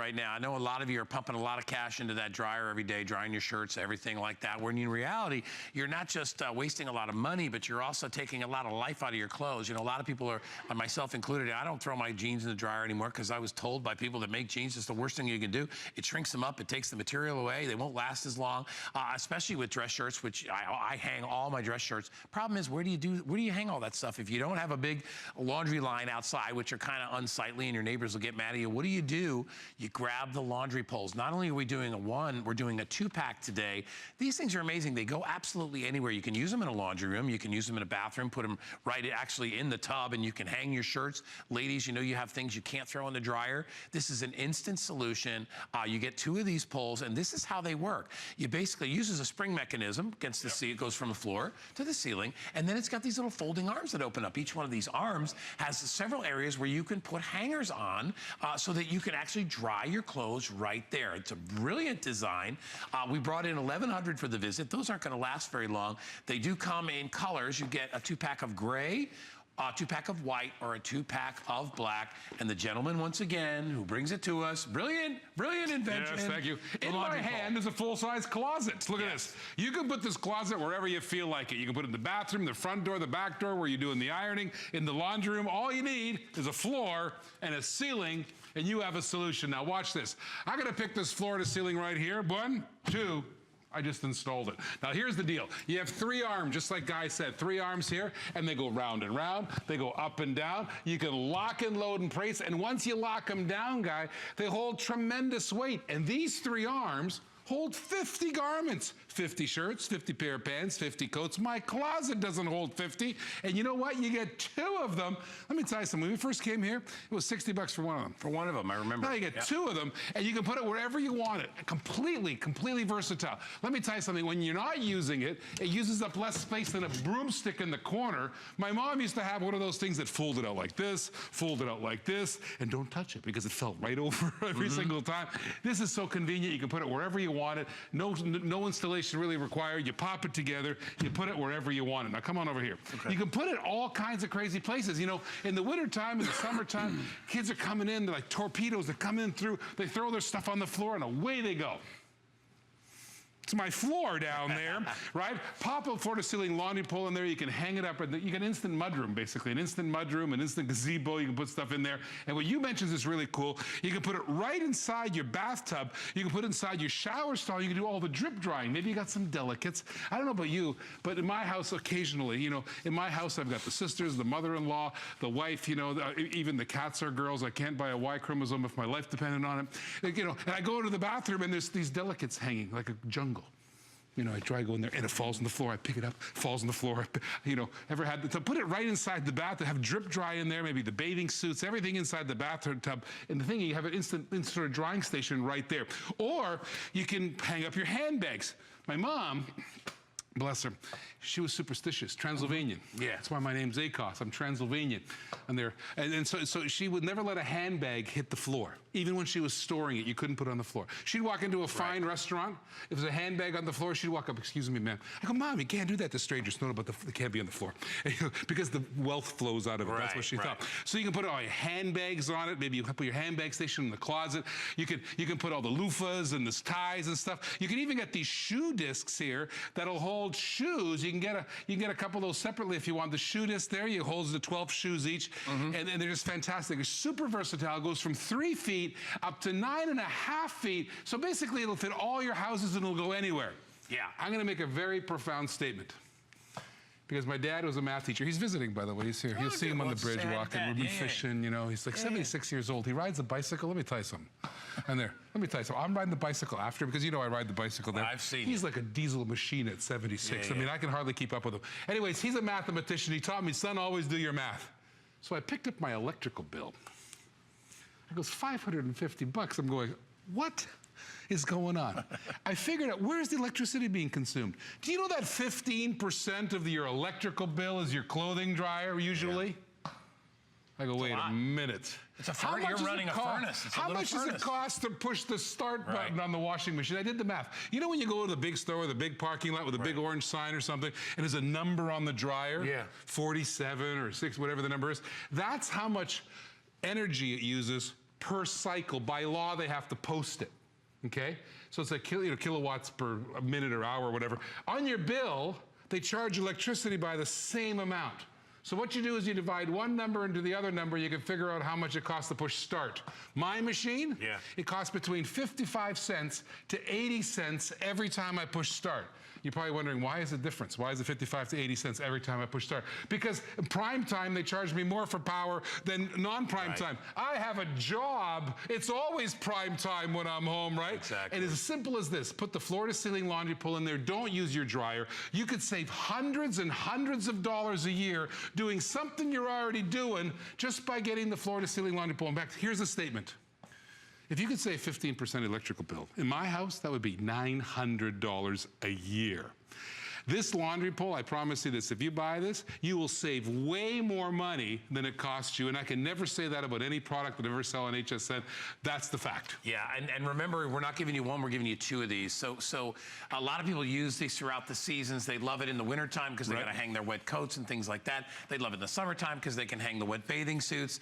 right now. I know a lot of you are pumping a lot of cash into that dryer every day, drying your shirts, everything like that, when in reality, you're not just wasting a lot of money, but you're also taking a lot of life out of your clothes. You know, a lot of people are, myself included, I don't throw my jeans in the dryer anymore because I was told by people that make jeans it's the worst thing you can do. It shrinks them up, it takes the material away, they won't last as long, especially with dress shirts, which I hang all my dress shirts. Problem is, where do you hang all that stuff? If you don't have a big laundry line outside, which are kind of unsightly and your neighbors will get mad at you, what do? You grab the laundry poles. Not only are we doing a one, we're doing a 2-pack today. These things are amazing. They go absolutely anywhere. You can use them in a laundry room, you can use them in a bathroom, put them right actually in the tub, and you can hang your shirts. Ladies, you know you have things you can't throw in the dryer. This is an instant solution. You get 2 of these poles, and this is how they work. You basically uses a spring mechanism against the ceiling. It goes from the floor to the ceiling, and then it's got these little folding arms that open up. Each one of these arms has several areas where you can put hangers on so that you can actually dry your clothes right there. It's a brilliant design. We brought in 1,100 for the visit. Those aren't going to last very long. They do come in colors. You get a 2-pack of gray, a 2-pack of white, or a 2-pack of black. And the gentleman, once again, who brings it to us, brilliant invention. Yes, thank you. In my hand is a full-size closet. Look at this. You can put this closet wherever you feel like it. You can put it in the bathroom, the front door, the back door, where you're doing the ironing, in the laundry room. All you need is a floor and a ceiling, and you have a solution. Now watch this. I'm gonna pick this floor to ceiling right here. 1, 2, I just installed it. Now here's the deal. You have 3 arms, just like Guy said, 3 arms here, and they go round and round, they go up and down. You can lock and load and brace, and once you lock them down, Guy, they hold tremendous weight. And these 3 arms hold 50 garments, 50 shirts, 50 pair of pants, 50 coats. My closet doesn't hold 50. And you know what? You get 2 of them. Let me tell you something. When we first came here, it was $60 for one of them. For one of them, I remember. Now you get 2 of them, and you can put it wherever you want it. Completely versatile. Let me tell you something. When you're not using it, it uses up less space than a broomstick in the corner. My mom used to have one of those things that folded out like this, folded out like this, and don't touch it because it fell right over every single time. This is so convenient. You can put it wherever you want it. No installation really required. You pop it together, you put it wherever you want it. Now come on over here. Okay. You can put it all kinds of crazy places. You know, in the wintertime, in the summertime, kids are coming in, they're like torpedoes, they come in through, they throw their stuff on the floor and away they go. It's my floor down there, right? Pop a FloortoCeiling laundry pole in there. You can hang it up. You get an instant mudroom, basically. An instant mudroom, an instant gazebo. You can put stuff in there. And what you mentioned is really cool. You can put it right inside your bathtub. You can put it inside your shower stall. You can do all the drip drying. Maybe you got some delicates. I don't know about you, but in my house, occasionally, you know, in my house, I've got the sisters, the mother-in-law, the wife, you know, even the cats are girls. I can't buy a Y chromosome if my life depended on it. You know, and I go into the bathroom and there's these delicates hanging like a jungle. You know, I try to go in there and it falls on the floor. I pick it up, falls on the floor. You know, ever had to put it right inside the bath, to have drip dry in there, maybe the bathing suits, everything inside the bathtub. And the thing, you have an instant sort of drying station right there. Or you can hang up your handbags. My mom, bless her, she was superstitious, Transylvanian. Yeah. That's why my name's Akos. I'm Transylvanian. And so she would never let a handbag hit the floor. Even when she was storing it, you couldn't put it on the floor. She'd walk into a fine restaurant. If there's a handbag on the floor, she'd walk up, excuse me, ma'am. I go, Mom, you can't do that to strangers. No, but it can't be on the floor. Because the wealth flows out of it. That's what she thought. So you can put all your handbags on it. Maybe you can put your handbag station in the closet. You can put all the loofahs and the ties and stuff. You can even get these shoe discs here that'll hold shoes. You can get a couple of those separately if you want. The shoe disc there, it holds the 12 shoes each. And they're just fantastic. It's super versatile. It goes from 3 feet up to 9.5 feet. So basically it'll fit all your houses and it'll go anywhere. Yeah. I'm gonna make a very profound statement. Because my dad was a math teacher. He's visiting, by the way. He's here. You'll see him on the bridge walking. We've been fishing, you know. He's like 76 years old. He rides a bicycle. Let me tell you something. And there, let me tell you something. I'm riding the bicycle after, because you know I ride the bicycle there. I've seen He's like a diesel machine at 76. I mean, I can hardly keep up with him. Anyways, he's a mathematician. He taught me, son, always do your math. So I picked up my electrical bill. It goes $550. I'm going, what is going on? I figured out, where's the electricity being consumed? Do you know that 15% of your electrical bill is your clothing dryer usually? I go, wait a minute. It's a furnace. You're running a furnace. It's a how much does it cost to push the start button on the washing machine? I did the math. You know when you go to the big store with a big parking lot with a big orange sign or something, and there's a number on the dryer? Yeah. 47 or 6, whatever the number is. That's how much energy it uses per cycle. By law, they have to post it. Okay? So it's like kilowatts per minute or hour or whatever. On your bill, they charge electricity by the same amount. So what you do is you divide one number into the other number, you can figure out how much it costs to push start. My machine, it costs between 55 cents to 80 cents every time I push start. You're probably wondering, why is the difference? Why is it 55 to 80 cents every time I push start? Because prime time, they charge me more for power than non-prime time. I have a job. It's always prime time when I'm home, right? Exactly. And it's as simple as this. Put the floor-to-ceiling laundry pool in there. Don't use your dryer. You could save hundreds and hundreds of dollars a year doing something you're already doing just by getting the floor-to-ceiling laundry pool. In fact, here's a statement. If you could save 15% electrical bill, in my house, that would be $900 a year. This laundry pole, I promise you this, if you buy this, you will save way more money than it costs you, and I can never say that about any product that I ever sell on HSN. That's the fact. Yeah, and remember, we're not giving you one, we're giving you two of these. So a lot of people use these throughout the seasons. They love it in the wintertime because they gotta hang their wet coats and things like that. They love it in the summertime because they can hang the wet bathing suits.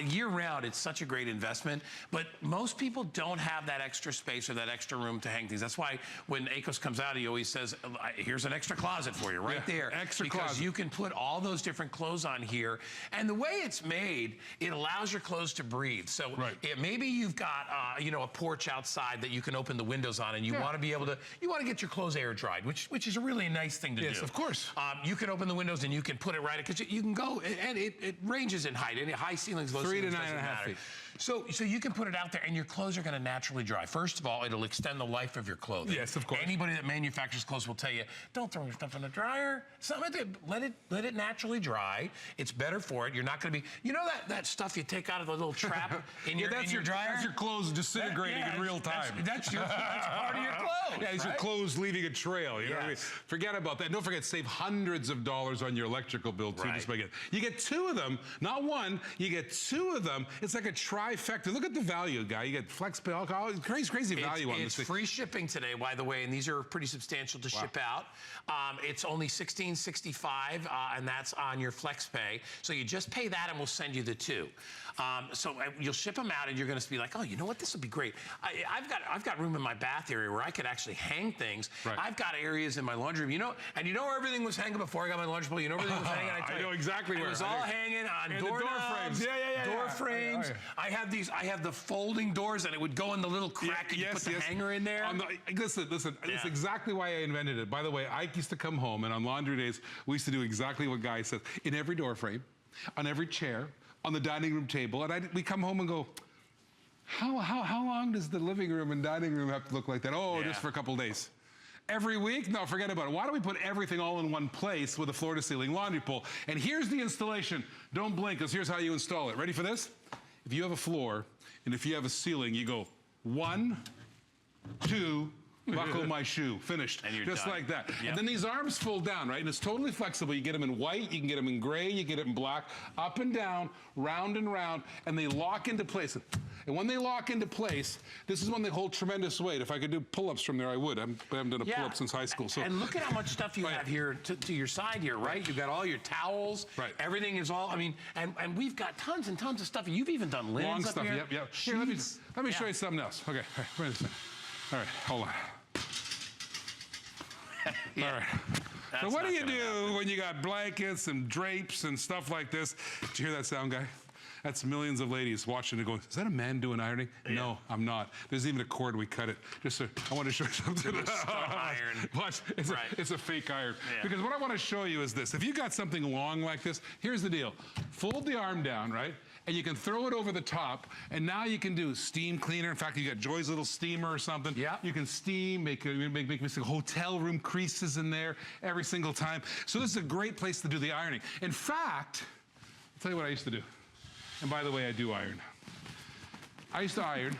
Year round, it's such a great investment, but most people don't have that extra space or that extra room to hang things. That's why when ACOS comes out, he always says, here's an extra closet for you right there. Extra because closet. you can put all those different clothes on here. And the way it's made, it allows your clothes to breathe. So maybe you've got, a porch outside that you can open the windows on and you want to be able to, get your clothes air dried, which is a really nice thing to do. Yes, of course. You can open the windows and you can put it right, because you can go, and it ranges in height. High ceilings, low 3 ceilings, to 9.5 feet. So you can put it out there and your clothes are going to naturally dry. First of all, it'll extend the life of your clothing. Yes, of course. Anybody that manufactures clothes will tell you, don't throw your stuff in the dryer. Let it naturally dry. It's better for it. You're not going to be, that stuff you take out of the little trap in your dryer? That's your clothes disintegrating in real time. That's part of your clothes. Yeah, it's your clothes leaving a trail. You know what I mean? Forget about that. Don't forget, save hundreds of dollars on your electrical bill too. Just by you get two of them, not one. You get two of them. It's like a trifecta. Look at the value, guy. You get flex pay, crazy value on this thing. It's free shipping today, by the way, and these are pretty substantial to ship out. It's only $16.65, and that's on your flex pay. So you just pay that, and we'll send you the two. So you'll ship them out, and you're going to be like, oh, you know what? This would be great. I've got room in my bath area where I could actually hang things. I've got areas in my laundry room, and you know where everything was hanging before I got my laundry pool. You know where everything was hanging. I know exactly where. It was all hanging on door frames. Door frames. I have the folding doors, and it would go in the little crack, and you put the hanger in there. Listen. That's exactly why I invented it. By the way, I used to come home, and on laundry days, we used to do exactly what Guy says. In every door frame, on every chair, on the dining room table, and we come home and go, how long does the living room and dining room have to look like that? Oh, just for a couple days. Every week? No, forget about it. Why don't we put everything all in one place with a floor-to-ceiling laundry pool? And here's the installation. Don't blink, because here's how you install it. Ready for this? If you have a floor, and if you have a ceiling, you go 1, 2, buckle my shoe, finished. And you're just done. Like that. And then these arms fold down, right? And it's totally flexible. You get them in white, you can get them in gray, you get it in black, up and down, round and round, and they lock into place. And when they lock into place, this is when they hold tremendous weight. If I could do pull-ups from there, I would. I haven't done a pull-up since high school. So. And look at how much stuff you have here to your side here, right? You've got all your towels. Everything is all, and we've got tons and tons of stuff. You've even done linens long stuff, up here. Yep. Here, let me show you something else. Okay, wait a second. All right, hold on. All right. So what do you do when you got blankets and drapes and stuff like this? Did you hear that sound, Guy? That's millions of ladies watching and going, is that a man doing ironing? No, I'm not. There's even a cord, we cut it. I want to show you something. Iron. Watch, it's a fake iron. Because what I want to show you is this. If you got something long like this, here's the deal. Fold the arm down, right? And you can throw it over the top, and now you can do steam cleaner. In fact, you got Joy's little steamer or something. You can steam, make hotel room creases in there every single time. So this is a great place to do the ironing. In fact, I'll tell you what I used to do. And by the way, I do iron. I used to iron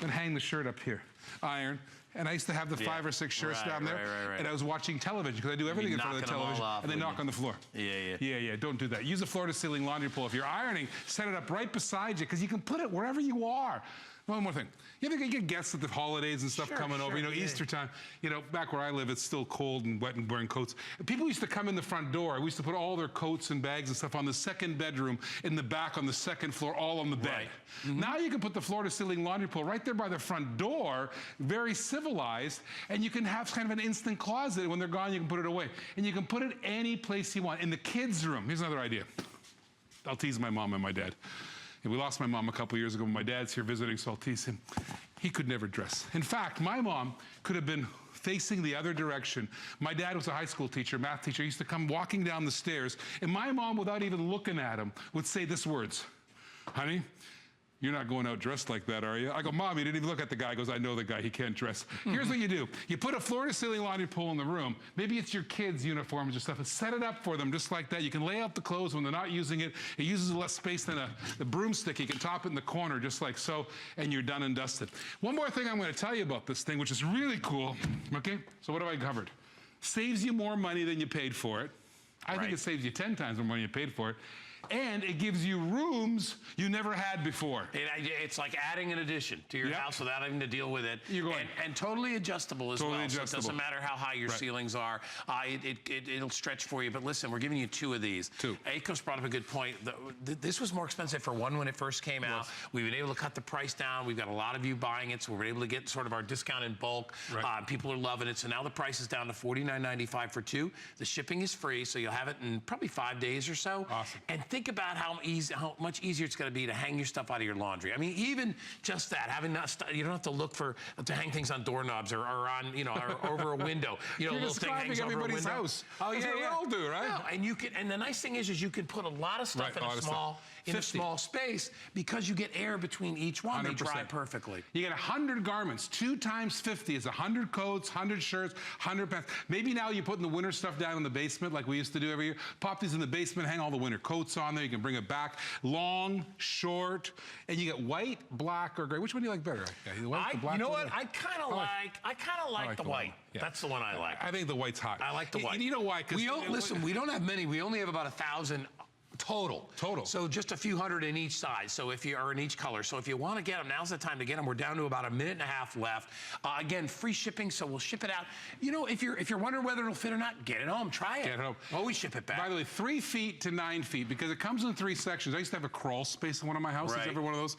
and hang the shirt up here. Iron. And I used to have the 5 or 6 shirts down there. And I was watching television, because I do everything in front of the television. And they knock on the floor. Yeah, don't do that. Use a floor-to-ceiling laundry pool. If you're ironing, set it up right beside you, because you can put it wherever you are. One more thing. You ever get guests at the holidays and stuff coming over? You know, Easter time. You know, back where I live, it's still cold and wet and wearing coats. People used to come in the front door. We used to put all their coats and bags and stuff on the second bedroom in the back on the second floor, all on the bed. Right. Now you can put the floor-to-ceiling laundry pool right there by the front door, very civilized, and you can have kind of an instant closet. When they're gone, you can put it away. And you can put it any place you want. In the kids' room. Here's another idea. I'll tease my mom and my dad. We lost my mom a couple years ago. My dad's here visiting, so I'll tease him. He could never dress. In fact, my mom could have been facing the other direction. My dad was a high school teacher, math teacher. He used to come walking down the stairs, and my mom, without even looking at him, would say these words: "Honey, you're not going out dressed like that, are you?" I go, "Mom, you didn't even look at the guy." He goes, "I know the guy, he can't dress." Here's what you do. You put a floor-to-ceiling laundry pool in the room. Maybe it's your kids' uniforms or stuff, and set it up for them just like that. You can lay out the clothes when they're not using it. It uses less space than a broomstick. You can top it in the corner just like so, and you're done and dusted. One more thing I'm going to tell you about this thing, which is really cool. Okay, so what have I covered? Saves you more money than you paid for it. I think it saves you 10 times more money you paid for it. And it gives you rooms you never had before. It's like adding an addition to your house without having to deal with it. And totally adjustable as well. So it doesn't matter how high your ceilings are. It'll stretch for you. But listen, we're giving you 2 of these. 2. Akos brought up a good point. This was more expensive for one when it first came out. We've been able to cut the price down. We've got a lot of you buying it, so we're able to get sort of our discount in bulk. People are loving it. So now the price is down to $49.95 for 2. The shipping is free, so you'll have it in probably 5 days or so. Awesome. And think about how much easier it's going to be to hang your stuff out of your laundry. I mean, even just that, you don't have to look to hang things on doorknobs or on, you know, or over a window. You know, You're little thing hangs over a window. everybody's house. Oh, That's what we all do, right? No, and you can, and the nice thing is you can put a lot of stuff in a small space because you get air between each one. 100%. They dry perfectly. You get 100 garments. 2 times 50 is 100 coats, 100 shirts, 100 pants. Maybe now you're putting the winter stuff down in the basement like we used to do every year. Pop these in the basement, hang all the winter coats on there. You can bring it back. Long, short, and you get white, black, or gray. Which one do you like better? The white, the black, you know what? I kind of like the white. Yeah. That's the one I like. I think the white's hot. I like the white. And you know why? We don't have many. We only have about 1,000 total. So just a few hundred in each size. So if you are in each color. So if you want to get them, now's the time to get them. We're down to about 1.5 minutes left. Again, free shipping, so we'll ship it out. You know, if you're wondering whether it'll fit or not, get it home. Try it. Get it home. Always ship it back. By the way, 3 feet to 9 feet because it comes in 3 sections. I used to have a crawl space in one of my houses. Ever one of those?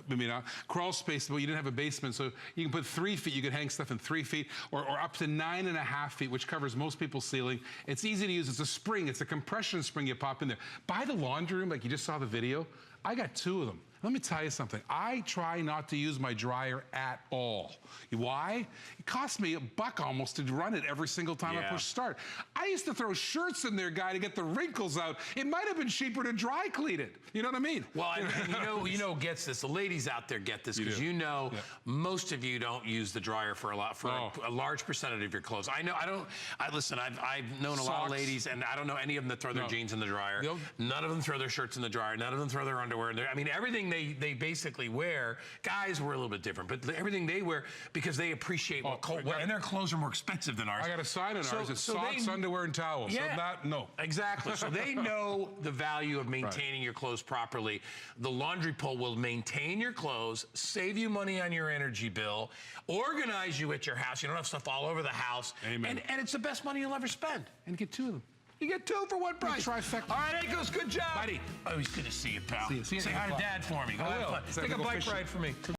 Maybe not. Crawl space, but you didn't have a basement, so you can put 3 feet. You could hang stuff in 3 feet or up to 9.5 feet, which covers most people's ceiling. It's easy to use. It's a spring. It's a compression spring you pop in there. By the laundry room, like you just saw the video, I got 2 of them. Let me tell you something. I try not to use my dryer at all. Why? It costs me $1 almost to run it every single time I push start. I used to throw shirts in there, guy, to get the wrinkles out. It might have been cheaper to dry clean it. You know what I mean? Well, and you know gets this. The ladies out there get this because you know most of you don't use the dryer for a large percentage of your clothes. I know. Listen. I've known a lot of ladies, and I don't know any of them that throw their jeans in the dryer. None of them throw their shirts in the dryer. None of them throw their underwear in there. I mean, everything they basically wear. Guys were a little bit different, but everything they wear because they appreciate what cold wear, and their clothes are more expensive than ours. I got a sign on ours. It's socks, underwear, and towels. Yeah, so that, no. Exactly. So they know the value of maintaining your clothes properly. The laundry pole will maintain your clothes, save you money on your energy bill, organize you at your house. You don't have stuff all over the house. Amen. And it's the best money you'll ever spend. And get 2 of them. You get 2 for one price. Trifecta. All right, Akos, good job. Buddy. Oh, he's good to see you, pal. See you. Say hi to Dad for me. Go have fun. Take a bike ride for me.